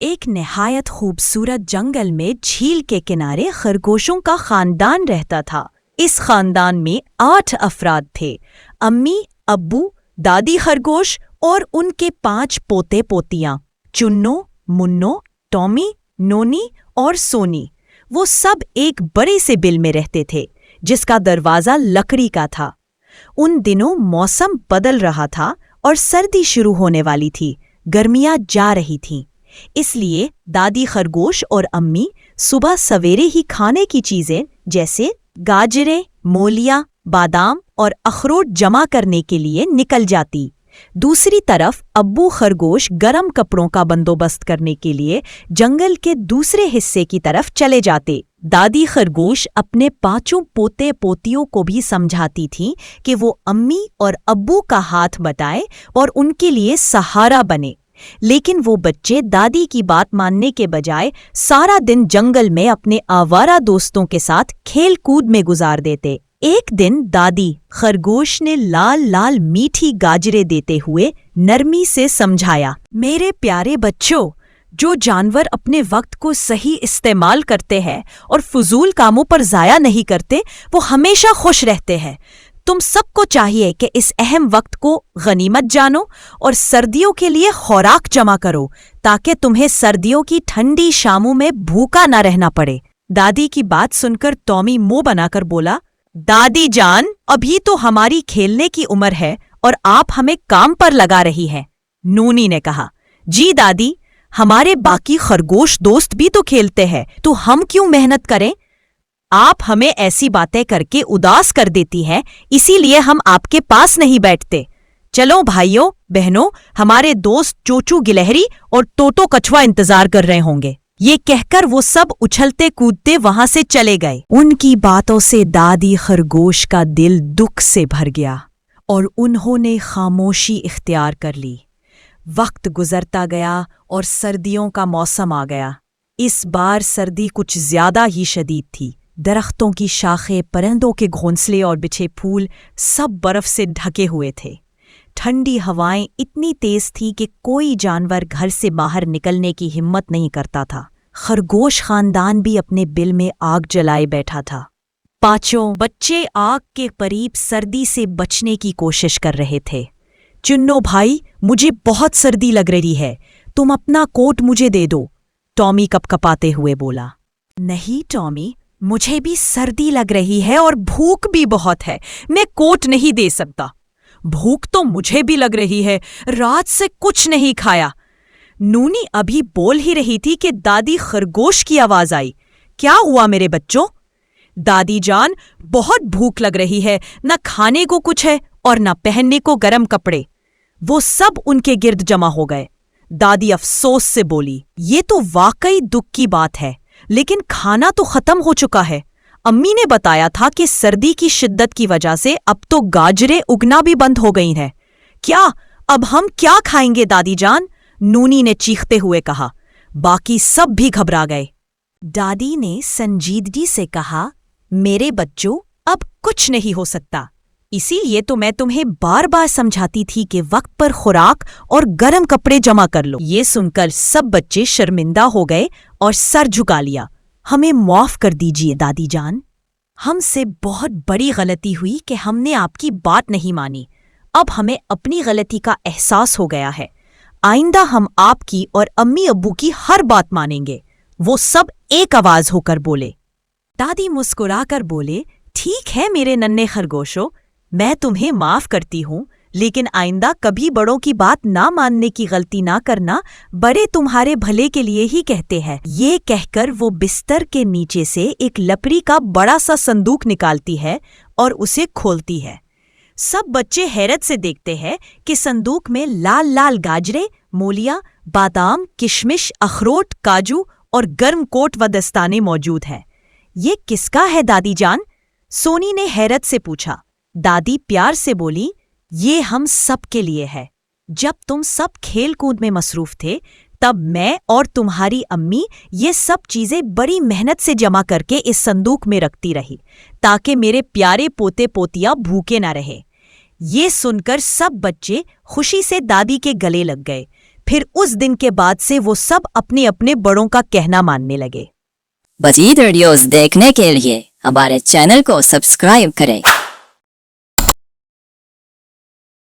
ایک نہایت خوبصورت جنگل میں جھیل کے کنارے خرگوشوں کا خاندان رہتا تھا۔ اس خاندان میں 8 افراد تھے: امی، ابو، دادی خرگوش اور ان کے 5 پوتے پوتیاں، چنو، منو، ٹامی، نونی اور سونی۔ وہ سب ایک بڑے سے بل میں رہتے تھے جس کا دروازہ لکڑی کا تھا۔ ان دنوں موسم بدل رہا تھا اور سردی شروع ہونے والی تھی، گرمیاں جا رہی تھیں۔ اس لیے دادی خرگوش اور امی صبح سویرے ہی کھانے کی چیزیں جیسے گاجریں، مولیاں، بادام اور اخروٹ جمع کرنے کے لیے نکل جاتی۔ دوسری طرف ابو خرگوش گرم کپڑوں کا بندوبست کرنے کے لیے جنگل کے دوسرے حصے کی طرف چلے جاتے۔ دادی خرگوش اپنے 5 پوتے پوتیوں کو بھی سمجھاتی تھی کہ وہ امی اور ابو کا ہاتھ بٹائے اور ان کے لیے سہارا بنے، لیکن وہ بچے دادی کی بات ماننے کے بجائے سارا دن جنگل میں اپنے آوارہ دوستوں کے ساتھ کھیل کود میں گزار دیتے۔ ایک دن دادی خرگوش نے لال لال میٹھی گاجریں دیتے ہوئے نرمی سے سمجھایا، میرے پیارے بچوں، جو جانور اپنے وقت کو صحیح استعمال کرتے ہیں اور فضول کاموں پر ضائع نہیں کرتے، وہ ہمیشہ خوش رہتے ہیں۔ تم سب کو چاہیے کہ اس اہم وقت کو غنیمت جانو اور سردیوں کے لیے خوراک جمع کرو تاکہ تمہیں سردیوں کی ٹھنڈی شاموں میں بھوکا نہ رہنا پڑے۔ دادی کی بات سن کر ٹامی منہ بنا کر بولا، دادی جان، ابھی تو ہماری کھیلنے کی عمر ہے اور آپ ہمیں کام پر لگا رہی ہیں۔ نونی نے کہا، جی دادی، ہمارے باقی خرگوش دوست بھی تو کھیلتے ہیں، تو ہم کیوں محنت کریں؟ آپ ہمیں ایسی باتیں کر کے اداس کر دیتی ہیں، اسی لیے ہم آپ کے پاس نہیں بیٹھتے۔ چلو بھائیوں بہنوں، ہمارے دوست چوچو گلہری اور ٹوٹو کچھوا انتظار کر رہے ہوں گے۔ یہ کہہ کر وہ سب اچھلتے کودتے وہاں سے چلے گئے۔ ان کی باتوں سے دادی خرگوش کا دل دکھ سے بھر گیا اور انہوں نے خاموشی اختیار کر لی۔ وقت گزرتا گیا اور سردیوں کا موسم آ گیا۔ اس بار سردی کچھ زیادہ ہی شدید تھی۔ درختوں کی شاخیں، پرندوں کے گھونسلے اور بچھے پھول سب برف سے ڈھکے ہوئے تھے۔ ٹھنڈی ہوائیں اتنی تیز تھی کہ کوئی جانور گھر سے باہر نکلنے کی ہمت نہیں کرتا تھا۔ خرگوش خاندان بھی اپنے بل میں آگ جلائے بیٹھا تھا۔ 5 بچے آگ کے قریب سردی سے بچنے کی کوشش کر رہے تھے۔ چنو بھائی، مجھے بہت سردی لگ رہی ہے، تم اپنا کوٹ مجھے دے دو، ٹامی کپ کپاتے ہوئے بولا۔ نہیں ٹامی، مجھے بھی سردی لگ رہی ہے اور بھوک بھی بہت ہے، میں کوٹ نہیں دے سکتا۔ بھوک تو مجھے بھی لگ رہی ہے، رات سے کچھ نہیں کھایا۔ نونی ابھی بول ہی رہی تھی کہ دادی خرگوش کی آواز آئی، کیا ہوا میرے بچوں؟ دادی جان، بہت بھوک لگ رہی ہے، نہ کھانے کو کچھ ہے اور نہ پہننے کو گرم کپڑے۔ وہ سب ان کے گرد جمع ہو گئے۔ دادی افسوس سے بولی، یہ تو واقعی دکھ کی بات ہے، لیکن کھانا تو ختم ہو چکا ہے۔ امی نے بتایا تھا کہ سردی کی شدت کی وجہ سے اب تو گاجریں اگنا بھی بند ہو گئی ہیں۔ کیا اب ہم کیا کھائیں گے دادی جان؟ نونی نے چیختے ہوئے کہا۔ باقی سب بھی گھبرا گئے۔ دادی نے سنجیدگی سے کہا، میرے بچوں، اب کچھ نہیں ہو سکتا، اسی لیے تو میں تمہیں بار بار سمجھاتی تھی کہ وقت پر خوراک اور گرم کپڑے جمع کر لو۔ یہ سن کر سب بچے شرمندہ ہو گئے اور سر جھکا لیا۔ ہمیں معاف کر دیجیے دادی جان، ہم سے بہت بڑی غلطی ہوئی کہ ہم نے آپ کی بات نہیں مانی۔ اب ہمیں اپنی غلطی کا احساس ہو گیا ہے۔ آئندہ ہم آپ کی اور امی ابو کی ہر بات مانیں گے۔ وہ سب ایک آواز ہو کر بولے۔ دادی مسکرا کر بولے، ٹھیک ہے میرے ننھے خرگوشوں، میں تمہیں معاف کرتی ہوں، لیکن آئندہ کبھی بڑوں کی بات نہ ماننے کی غلطی نہ کرنا، بڑے تمہارے بھلے کے لیے ہی کہتے ہیں۔ یہ کہہ کر وہ بستر کے نیچے سے ایک لکڑی کا بڑا سا صندوق نکالتی ہے اور اسے کھولتی ہے۔ سب بچے حیرت سے دیکھتے ہیں کہ صندوق میں لال لال گاجریں، مولیاں، بادام، کشمش، اخروٹ، کاجو اور گرم کوٹ و دستانے موجود ہیں۔ یہ کس کا ہے دادی جان؟ سونی نے حیرت سے پوچھا۔ دادی پیار سے بولی، یہ ہم سب کے لیے ہے۔ جب تم سب کھیل کود میں مصروف تھے، تب میں اور تمہاری امی یہ سب چیزیں بڑی محنت سے جمع کر کے اس صندوق میں رکھتی رہی تاکہ میرے پیارے پوتے پوتیاں بھوکے نہ رہے۔ یہ سن کر سب بچے خوشی سے دادی کے گلے لگ گئے۔ پھر اس دن کے بعد سے وہ سب اپنے اپنے بڑوں کا کہنا ماننے لگے۔ مزید ویڈیوز دیکھنے کے لیے ہمارے چینل کو سبسکرائب کریں۔